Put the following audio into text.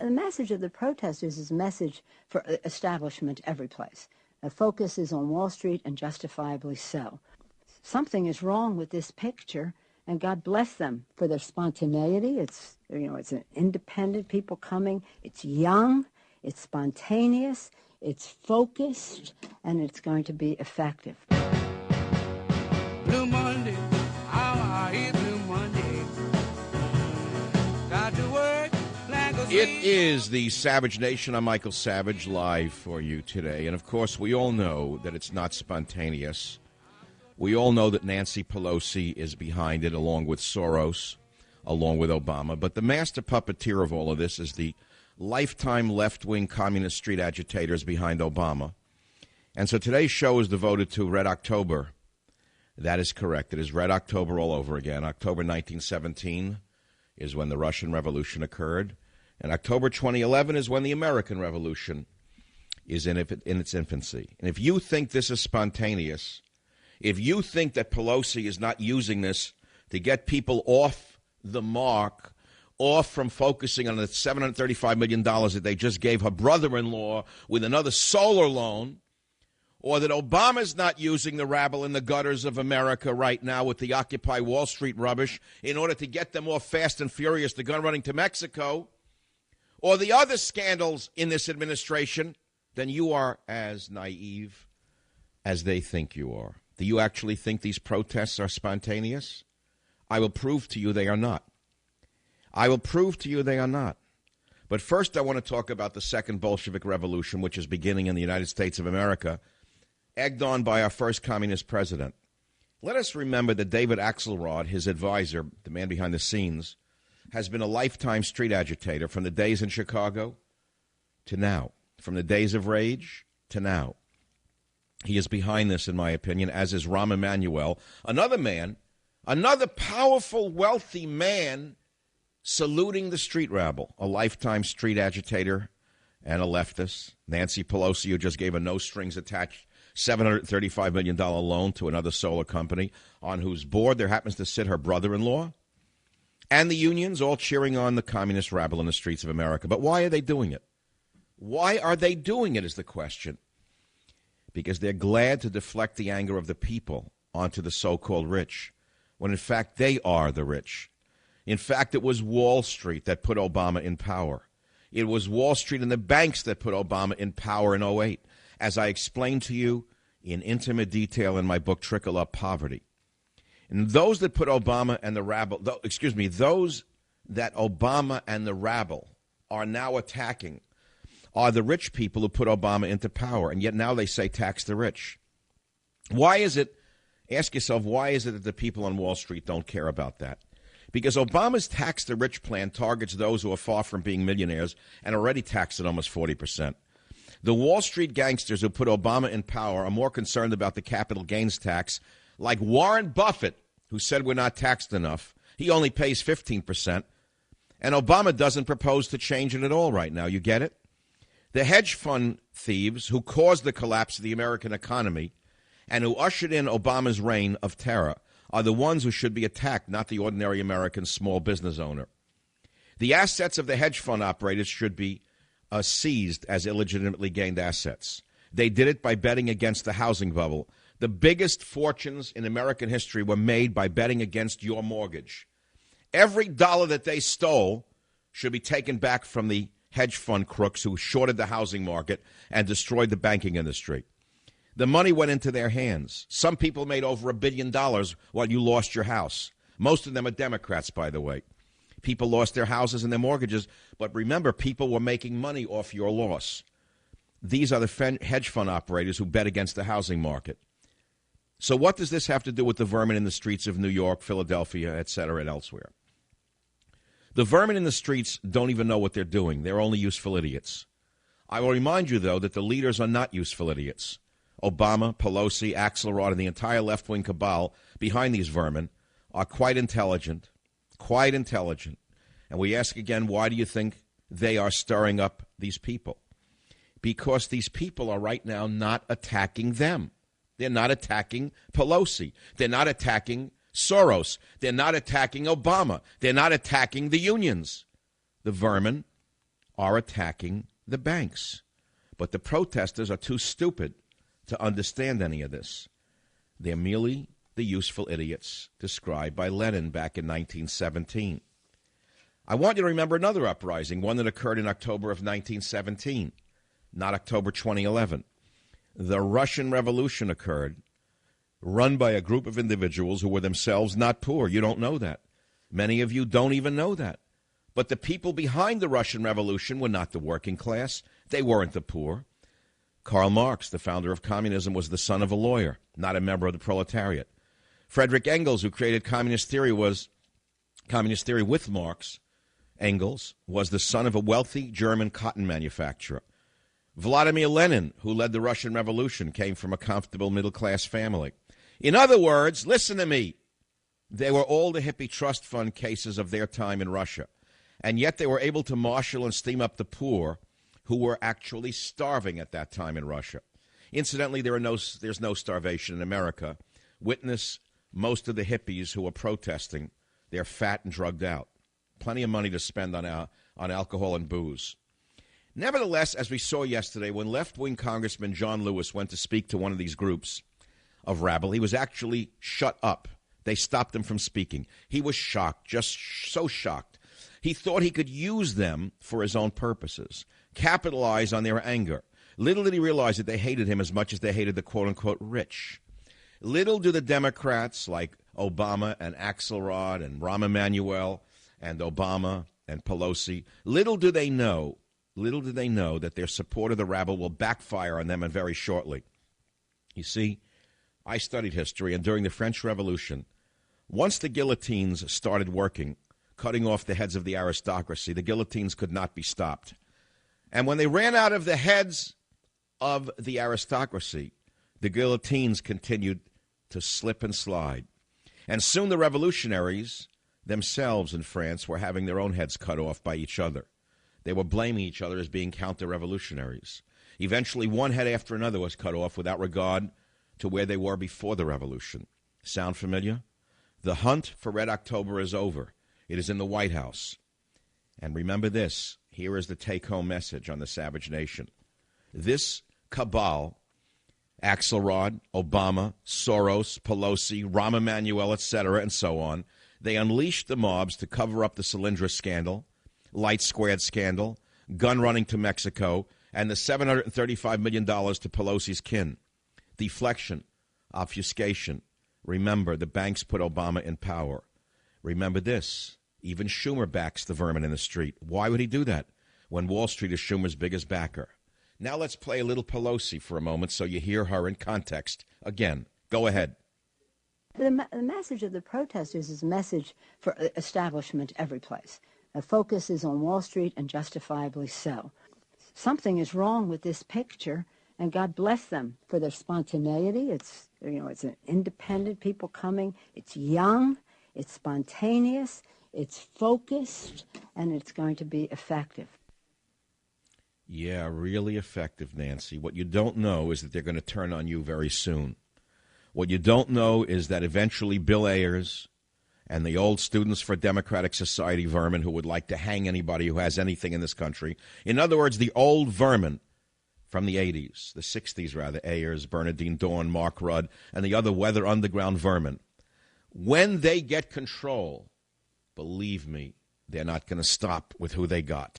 the message of the protesters is a message for establishment every place. The focus is on Wall Street, and justifiably so. Something is wrong with this picture, and God bless them for their spontaneity. It's an independent people coming. It's young, it's spontaneous, it's focused, and it's going to be effective. Blue Monday, how I hate Blue Monday. Got to work like a It is the Savage Nation. I'm Michael Savage, live for you today. And, of course, we all know that it's not spontaneous. We all know that Nancy Pelosi is behind it, along with Soros, along with Obama. But the master puppeteer of all of this is the lifetime left-wing communist street agitators behind Obama. And so today's show is devoted to Red October. That is correct. It is Red October all over again. October 1917 is when the Russian Revolution occurred. And October 2011 is when the American Revolution is in its infancy. And if you think this is spontaneous, if you think that Pelosi is not using this to get people off the mark, off from focusing on the $735 million that they just gave her brother-in-law with another solar loan, or that Obama's not using the rabble in the gutters of America right now with the Occupy Wall Street rubbish in order to get them off fast and furious to gun running to Mexico, or the other scandals in this administration, then you are as naive as they think you are. Do you actually think these protests are spontaneous? I will prove to you they are not. I will prove to you they are not. But first I want to talk about the second Bolshevik Revolution, which is beginning in the United States of America, egged on by our first communist president. Let us remember that David Axelrod, his advisor, the man behind the scenes, has been a lifetime street agitator from the days in Chicago to now, from the days of rage to now. He is behind this, in my opinion, as is Rahm Emanuel, another man, another powerful, wealthy man saluting the street rabble, a lifetime street agitator and a leftist. Nancy Pelosi, who just gave a no-strings-attached $735 million loan to another solar company, on whose board there happens to sit her brother-in-law, and the unions all cheering on the communist rabble in the streets of America. But why are they doing it? Why are they doing it is the question. Because they're glad to deflect the anger of the people onto the so-called rich, when in fact they are the rich. In fact, it was Wall Street that put Obama in power. It was Wall Street and the banks that put Obama in power in '08, as I explained to you in intimate detail in my book, Trickle Up Poverty. And those that put Obama and the rabble, those that Obama and the rabble are now attacking are the rich people who put Obama into power, and yet now they say tax the rich. Why is it, ask yourself, why is it that the people on Wall Street don't care about that? Because Obama's tax the rich plan targets those who are far from being millionaires and already taxed at almost 40%. The Wall Street gangsters who put Obama in power are more concerned about the capital gains tax, like Warren Buffett, who said we're not taxed enough. He only pays 15%, and Obama doesn't propose to change it at all right now. You get it? The hedge fund thieves who caused the collapse of the American economy and who ushered in Obama's reign of terror are the ones who should be attacked, not the ordinary American small business owner. The assets of the hedge fund operators should be seized as illegitimately gained assets. They did it by betting against the housing bubble. The biggest fortunes in American history were made by betting against your mortgage. Every dollar that they stole should be taken back from the hedge fund crooks who shorted the housing market and destroyed the banking industry. The money went into their hands. Some people made over $1 billion while you lost your house. Most of them are Democrats, by the way. People lost their houses and their mortgages, but remember, people were making money off your loss. These are the hedge fund operators who bet against the housing market. So what does this have to do with the vermin in the streets of New York, Philadelphia, et cetera, and elsewhere? The vermin in the streets don't even know what they're doing. They're only useful idiots. I will remind you, though, that the leaders are not useful idiots. Obama, Pelosi, Axelrod, and the entire left-wing cabal behind these vermin are quite intelligent. And we ask again, why do you think they are stirring up these people? Because these people are right now not attacking them. They're not attacking Pelosi. They're not attacking Soros. They're not attacking Obama. They're not attacking the unions. The vermin are attacking the banks. But the protesters are too stupid to understand any of this. They're merely the useful idiots described by Lenin back in 1917. I want you to remember another uprising, one that occurred in October of 1917, not October 2011. The Russian Revolution occurred, run by a group of individuals who were themselves not poor. You don't know that. Many of you don't even know that. But the people behind the Russian Revolution were not the working class. They weren't the poor. Karl Marx, the founder of communism, was the son of a lawyer, not a member of the proletariat. Friedrich Engels, who created communist theory with Marx, Engels, was the son of a wealthy German cotton manufacturer. Vladimir Lenin, who led the Russian Revolution, came from a comfortable middle-class family. In other words, listen to me, they were all the hippie trust fund cases of their time in Russia, and yet they were able to marshal and steam up the poor who were actually starving at that time in Russia. Incidentally, there's no starvation in America. Witness most of the hippies who are protesting. They're fat and drugged out. Plenty of money to spend on alcohol and booze. Nevertheless, as we saw yesterday, when left-wing Congressman John Lewis went to speak to one of these groups of rabble, he was actually shut up. They stopped him from speaking. He was shocked, just so shocked. He thought he could use them for his own purposes, capitalize on their anger. Little did he realize that they hated him as much as they hated the quote-unquote rich. Little do the Democrats like Obama and Axelrod and Rahm Emanuel and Obama and Pelosi, little do they know that their support of the rabble will backfire on them and very shortly. You see, I studied history, and during the French Revolution, once the guillotines started working, cutting off the heads of the aristocracy, the guillotines could not be stopped. And when they ran out of the heads of the aristocracy, the guillotines continued to slip and slide. And soon the revolutionaries themselves in France were having their own heads cut off by each other. They were blaming each other as being counter-revolutionaries. Eventually, one head after another was cut off without regard to where they were before the revolution. Sound familiar? The hunt for Red October is over. It is in the White House. And remember this. Here is the take-home message on the Savage Nation. This cabal, Axelrod, Obama, Soros, Pelosi, Rahm Emanuel, etc., and so on, they unleashed the mobs to cover up the Solyndra scandal, Light Squared scandal, gun running to Mexico, and the $735 million to Pelosi's kin. Deflection, obfuscation. Remember, the banks put Obama in power. Remember this. Even Schumer backs the vermin in the street. Why would he do that when Wall Street is Schumer's biggest backer? Now let's play a little Pelosi for a moment so you hear her in context. Again, go ahead. The message of the protesters is a message for establishment every place. The focus is on Wall Street, and justifiably so. Something is wrong with this picture, and God bless them for their spontaneity. It's an independent people coming. It's young, it's spontaneous, it's focused, and it's going to be effective. Yeah, really effective, Nancy. What you don't know is that they're going to turn on you very soon. What you don't know is that eventually Bill Ayers and the old Students for Democratic Society vermin who would like to hang anybody who has anything in this country, in other words, the old vermin from the 80s, the 60s rather, Ayers, Bernardine Dawn, Mark Rudd, and the other weather underground vermin, when they get control, believe me, they're not going to stop with who they got.